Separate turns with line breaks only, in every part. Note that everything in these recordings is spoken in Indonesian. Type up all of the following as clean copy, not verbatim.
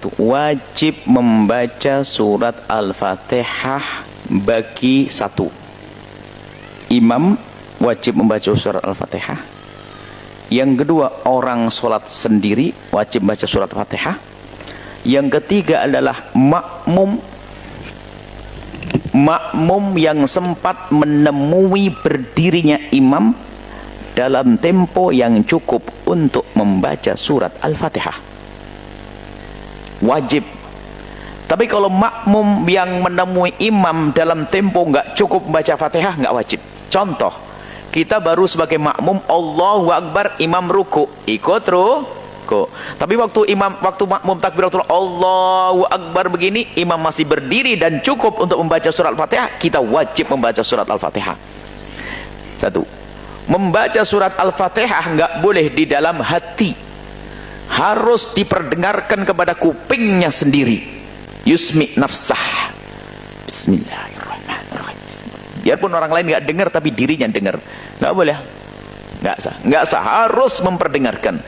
Wajib membaca surat Al-Fatihah bagi satu. Imam wajib membaca surat Al-Fatihah. Yang kedua, orang sholat sendiri wajib baca surat Al-Fatihah. Yang ketiga adalah makmum yang sempat menemui berdirinya imam dalam tempo yang cukup untuk membaca surat Al-Fatihah. Wajib. Tapi kalau makmum yang menemui imam dalam tempo nggak cukup membaca Fatihah, nggak wajib. Contoh, kita baru sebagai makmum Allahu Akbar, imam ruku, ikut ruku. Tapi waktu makmum takbiratul Allahu Akbar begini, imam masih berdiri dan cukup untuk membaca surat Al-Fatihah, kita wajib membaca surat Al-Fatihah. Satu, membaca surat Al-Fatihah nggak boleh di dalam hati, harus diperdengarkan kepada kupingnya sendiri. Yusmi nafsah. Bismillahirrahmanirrahim. Biarpun orang lain nggak dengar, tapi dirinya dengar. Nggak boleh, nggak sah. Harus memperdengarkan.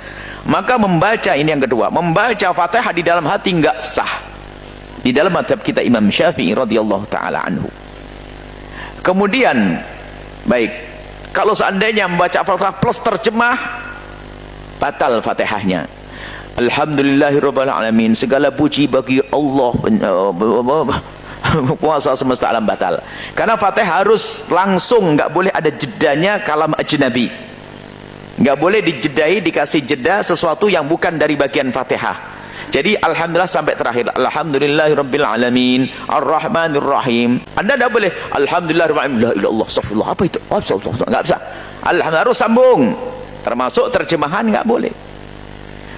Maka membaca, ini yang kedua, membaca Fatihah di dalam hati nggak sah. Di dalam madhab kita Imam Syafi'i radhiyallahu taala anhu. Kemudian, baik, kalau seandainya membaca Fatihah plus terjemah, batal Fatihahnya. Alhamdulillahirabbil alamin, segala puji bagi Allah, puasa semesta alam, batal. Karena Fatihah harus langsung, nggak boleh ada jedanya kalam ajnabi, nggak boleh dijedai, dikasih jeda sesuatu yang bukan dari bagian Fatihah. Jadi alhamdulillah sampai terakhir, alhamdulillahirabbil alamin arrahmanir rahim. Anda tidak boleh alhamdulillahirabbil alamin la ilaha illallah astagfirullah, apa itu, nggak bisa. Alhamdulillah harus sambung, termasuk terjemahan nggak boleh.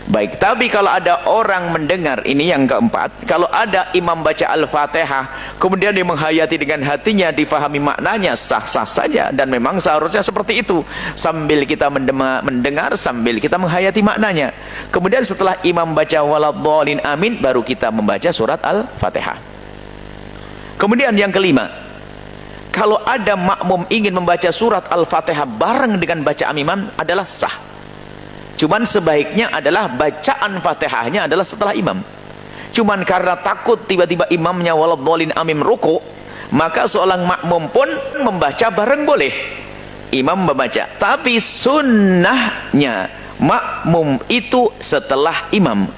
Baik, tapi kalau ada orang mendengar, ini yang keempat, kalau ada imam baca Al-Fatihah kemudian dia menghayati dengan hatinya, difahami maknanya, sah-sah saja, dan memang seharusnya seperti itu, sambil kita mendengar, sambil kita menghayati maknanya. Kemudian setelah imam baca waladhdallin amin, baru kita membaca surat Al-Fatihah. Kemudian yang kelima, kalau ada makmum ingin membaca surat Al-Fatihah bareng dengan bacaan imam, adalah sah. Cuman sebaiknya adalah bacaan Fatihahnya adalah setelah imam. Cuman karena takut tiba-tiba imamnya waladhdallin amin ruku, maka seorang makmum pun membaca bareng boleh. Imam membaca, tapi sunnahnya makmum itu setelah imam.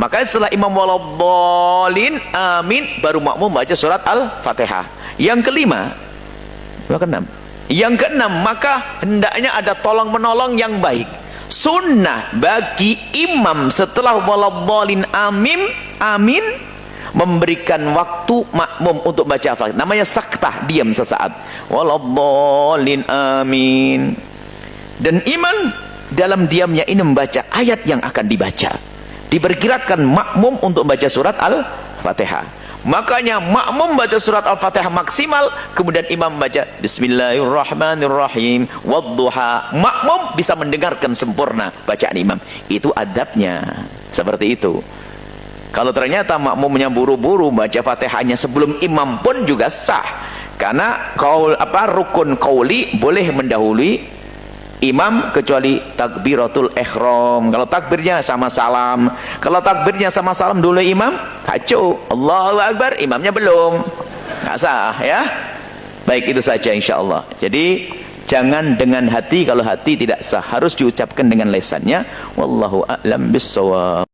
Maka setelah imam waladhdallin amin, baru makmum baca surat Al-Fatihah. Yang kelima, yang keenam, maka hendaknya ada tolong-menolong yang baik. Sunnah bagi imam setelah waladhdallin amin memberikan waktu makmum untuk baca Fatihah. Namanya saktah, diam sesaat. Waladhdallin amin. Dan imam dalam diamnya ini membaca ayat yang akan dibaca. Diperkirakan makmum untuk membaca surat Al-Fatihah. Makanya makmum baca surat Al-Fatihah maksimal, kemudian imam baca Bismillahirrahmanirrahim wadduha. Makmum bisa mendengarkan sempurna bacaan imam. Itu adabnya, seperti itu. Kalau ternyata makmumnya buru-buru baca Fatihahnya sebelum imam pun juga sah. Karena rukun qauli boleh mendahului imam kecuali takbiratul ihram. Kalau takbirnya sama salam, kalau takbirnya sama salam dulu imam, kacau. Allahu Akbar, imamnya belum, nggak sah ya. Baik, itu saja insyaallah. Jadi jangan dengan hati, kalau hati tidak sah, harus diucapkan dengan lisannya. Wallahu a'lam bissawab.